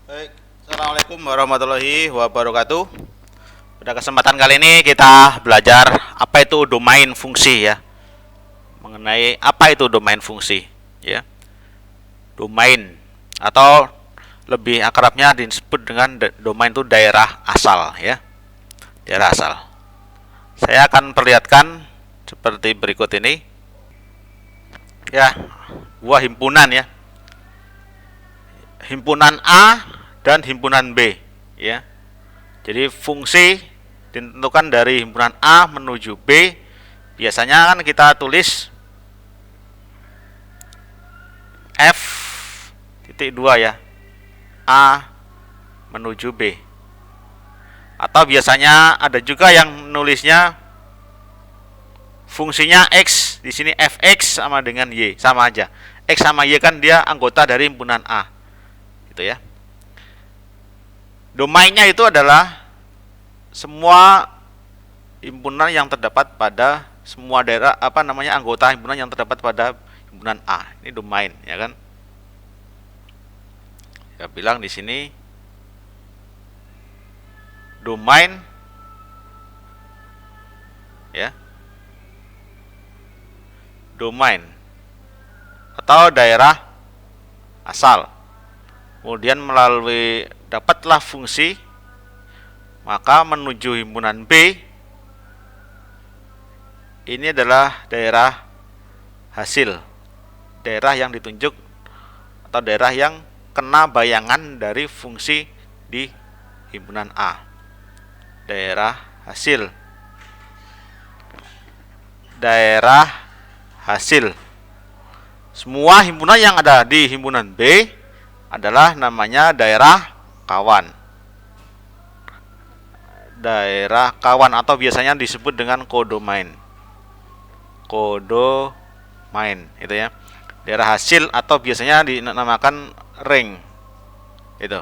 Baik, Assalamualaikum warahmatullahi wabarakatuh. Pada kesempatan kali ini kita belajar apa itu domain fungsi ya. Mengenai apa itu domain fungsi ya. Domain atau lebih akrabnya disebut dengan domain itu daerah asal ya. Daerah asal. Saya akan perlihatkan seperti berikut ini. Ya, buah himpunan ya. Himpunan A dan himpunan B ya. Jadi fungsi ditentukan dari himpunan A menuju B. Biasanya kan kita tulis F titik 2 ya. A menuju B. Atau biasanya ada juga yang nulisnya fungsinya X, di sini Fx sama dengan Y, sama aja. X sama Y kan dia anggota dari himpunan A. Gitu ya. Domainnya itu adalah semua himpunan yang terdapat pada semua daerah anggota himpunan yang terdapat pada himpunan A. Ini domain ya kan. Saya bilang di sini domain ya. Domain atau daerah asal. Kemudian melalui dapatlah fungsi, maka menuju himpunan B. Ini adalah daerah hasil, daerah yang ditunjuk atau daerah yang kena bayangan dari fungsi di himpunan A. Daerah hasil, daerah hasil. Semua himpunan yang ada di himpunan B adalah namanya daerah kawan. Daerah kawan atau biasanya disebut dengan kodomain. Kodomain itu ya. Daerah hasil atau biasanya dinamakan ring. Itu.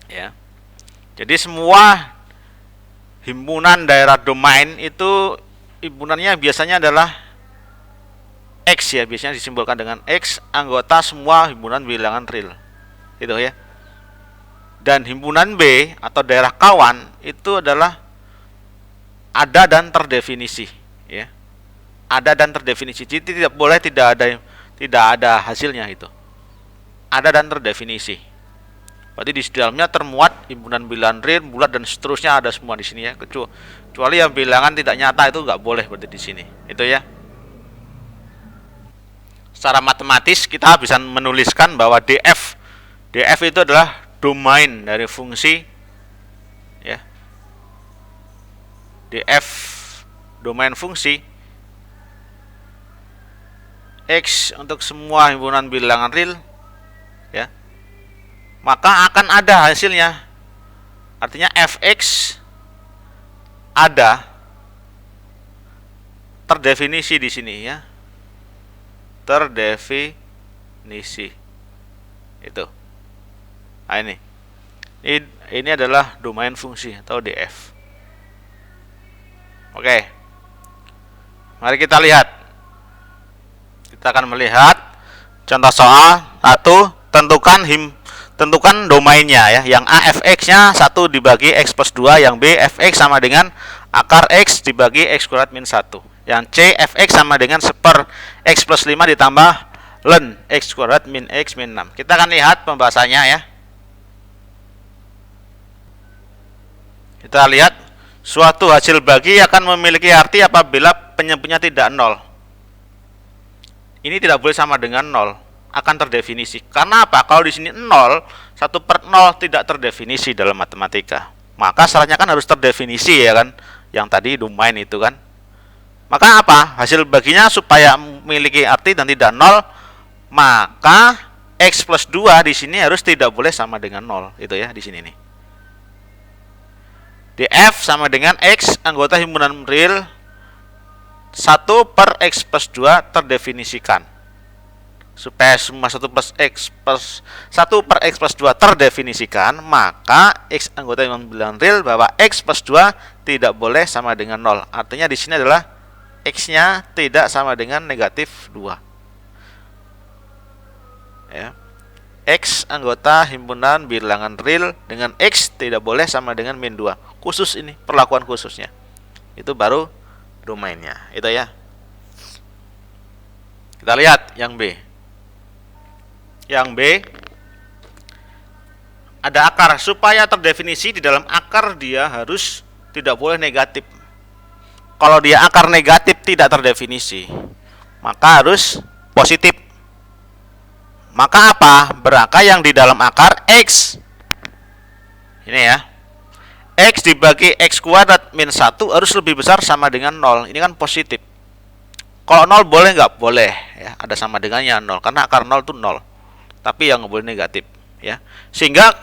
Ya. Jadi semua himpunan daerah domain itu himpunannya biasanya adalah X ya, biasanya disimbolkan dengan X, anggota semua himpunan bilangan real. Itu ya. Dan himpunan B atau daerah kawan itu adalah ada dan terdefinisi ya. Ada dan terdefinisi. Jadi tidak boleh tidak ada hasilnya itu. Ada dan terdefinisi. Berarti di dalamnya termuat himpunan bilangan real, bulat dan seterusnya ada semua di sini ya. Kecuali yang bilangan tidak nyata itu nggak boleh berarti di sini. Itu ya. Secara matematis kita bisa menuliskan bahwa DF itu adalah domain dari fungsi ya. DF domain fungsi X untuk semua himpunan bilangan real ya. Maka akan ada hasilnya. Artinya Fx ada terdefinisi di sini ya. Terdefinisi itu. Nah, ini adalah domain fungsi atau DF. Oke, mari kita lihat. Kita akan melihat contoh soal 1. Tentukan domainnya ya. Yang A Fx-nya 1 dibagi X plus 2. Yang B Fx sama dengan akar X dibagi X kuadrat min 1. Yang C Fx sama dengan seper X plus 5 ditambah ln X kuadrat min X min 6. Kita akan lihat pembahasannya ya. Kita lihat suatu hasil bagi akan memiliki arti apabila penyebutnya tidak nol. Ini tidak boleh sama dengan nol, akan terdefinisi. Karena apa? Kalau di sini 0, 1/0 tidak terdefinisi dalam matematika. Maka syaratnya kan harus terdefinisi ya kan. Yang tadi domain itu kan. Maka apa? Hasil baginya supaya memiliki arti dan tidak nol, maka X plus 2 di sini harus tidak boleh sama dengan 0. Itu ya di sini nih. DF sama dengan X anggota himpunan real 1/X plus 2 terdefinisikan. Supaya semua 1/X plus 2 terdefinisikan, maka X anggota himpunan bilangan real bahwa X plus 2 tidak boleh sama dengan 0. Artinya di sini adalah X-nya tidak sama dengan negatif 2 ya. X anggota himpunan bilangan real dengan X tidak boleh sama dengan min 2. Khusus ini, perlakuan khususnya. Itu baru domainnya. Itu ya. Kita lihat yang B. Yang B, ada akar. Supaya terdefinisi di dalam akar dia harus tidak boleh negatif. Kalau dia akar negatif tidak terdefinisi, maka harus positif. Maka apa? Berangka yang di dalam akar X. Ini ya. X dibagi X kuadrat min 1 harus lebih besar sama dengan 0. Ini kan positif. Kalau 0 boleh nggak? Boleh. Ya, ada sama dengannya 0. Karena akar 0 itu 0. Tapi yang nggak boleh negatif. Ya. Sehingga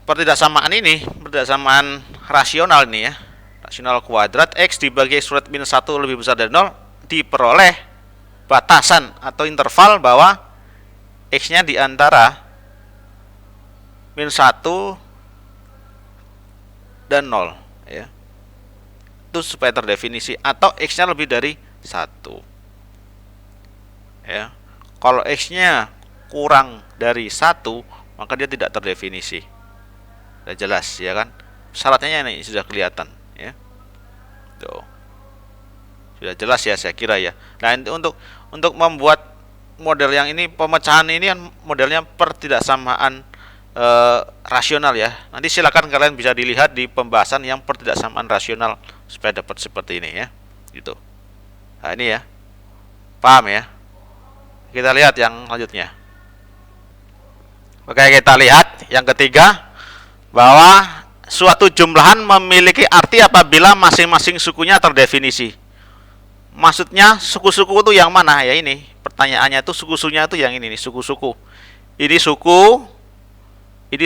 pertidaksamaan ini, pertidaksamaan rasional ini ya. Rasional kuadrat X dibagi X kuadrat min 1 lebih besar dari 0 diperoleh batasan atau interval bahwa X-nya di antara min 1 dan 0 ya. Itu supaya terdefinisi, atau X-nya lebih dari 1 ya. Kalau X-nya kurang dari 1 maka dia tidak terdefinisi. Sudah jelas ya kan? Syaratnya ini sudah kelihatan ya. Tuh. Sudah jelas ya saya kira ya. Nah, untuk membuat model yang ini, pemecahan ini kan modelnya pertidaksamaan rasional ya. Nanti silakan kalian bisa dilihat di pembahasan yang pertidaksamaan rasional supaya dapat seperti ini ya. Gitu. Nah, ini ya. Paham ya? Kita lihat yang selanjutnya. Oke, kita lihat yang ketiga, bahwa suatu jumlahan memiliki arti apabila masing-masing sukunya terdefinisi. Maksudnya suku-suku itu yang mana ya ini? Pertanyaannya itu suku-sukunya itu yang ini nih, suku-suku. Ini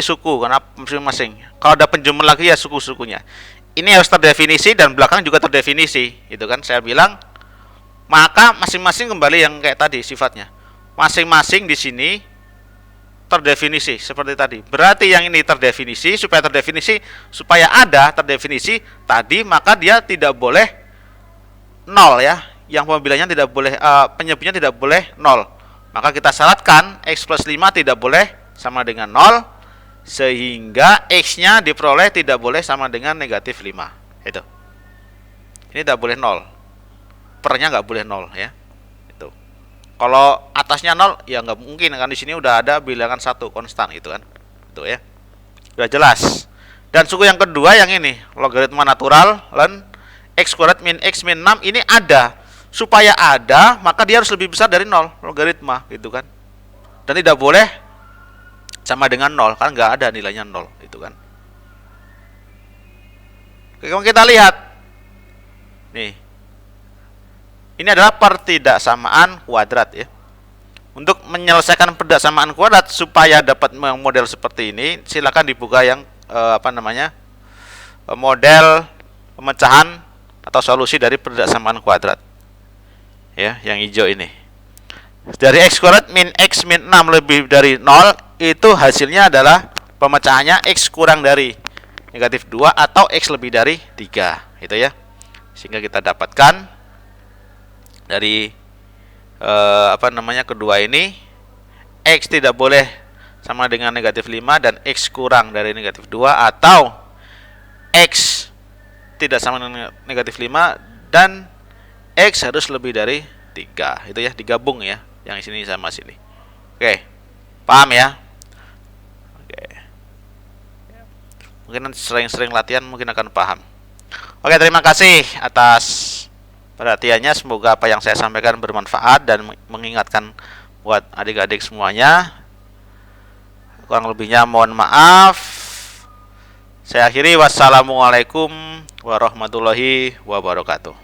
suku, karena masing-masing. Kalau ada penjumlah lagi ya suku-sukunya. Ini harus terdefinisi dan belakang juga terdefinisi. Itu kan saya bilang, maka masing-masing kembali yang kayak tadi sifatnya. Masing-masing di sini terdefinisi seperti tadi. Berarti yang ini terdefinisi, supaya ada terdefinisi tadi, maka dia tidak boleh 0 ya. Yang pemilihannya tidak boleh, penyebutnya tidak boleh 0. Maka kita syaratkan X plus 5 tidak boleh sama dengan 0, sehingga X-nya diperoleh tidak boleh sama dengan negatif 5. Itu. Ini tidak boleh 0. Pernya nggak boleh 0 ya. Itu. Kalau atasnya 0 ya nggak mungkin, kan di sini udah ada bilangan 1 konstan gitu kan. Itu ya. Sudah jelas. Dan suku yang kedua yang ini, logaritma natural ln X kuadrat min X min 6 ini ada. Supaya ada, maka dia harus lebih besar dari 0, logaritma gitu kan. Dan tidak boleh sama dengan 0, kan nggak ada nilainya 0 itu kan. Oke, kita lihat nih, ini adalah pertidaksamaan kuadrat ya. Untuk menyelesaikan pertidaksamaan kuadrat supaya dapat model seperti ini, silakan dibuka yang model pemecahan atau solusi dari pertidaksamaan kuadrat ya, yang hijau ini. Dari X kuadrat min X min 6 lebih dari 0, itu hasilnya adalah pemecahannya X kurang dari negatif 2 atau X lebih dari 3 itu ya. Sehingga kita dapatkan dari kedua ini, X tidak boleh sama dengan negatif 5 dan X kurang dari negatif 2, atau X tidak sama dengan negatif 5 dan X harus lebih dari 3. Itu ya, digabung ya, yang sini sama sini. Oke, paham ya? Oke. Mungkin sering-sering latihan mungkin akan paham. Oke, terima kasih atas perhatiannya. Semoga apa yang saya sampaikan bermanfaat dan mengingatkan buat adik-adik semuanya. Kurang lebihnya mohon maaf. Saya akhiri, wassalamualaikum warahmatullahi wabarakatuh.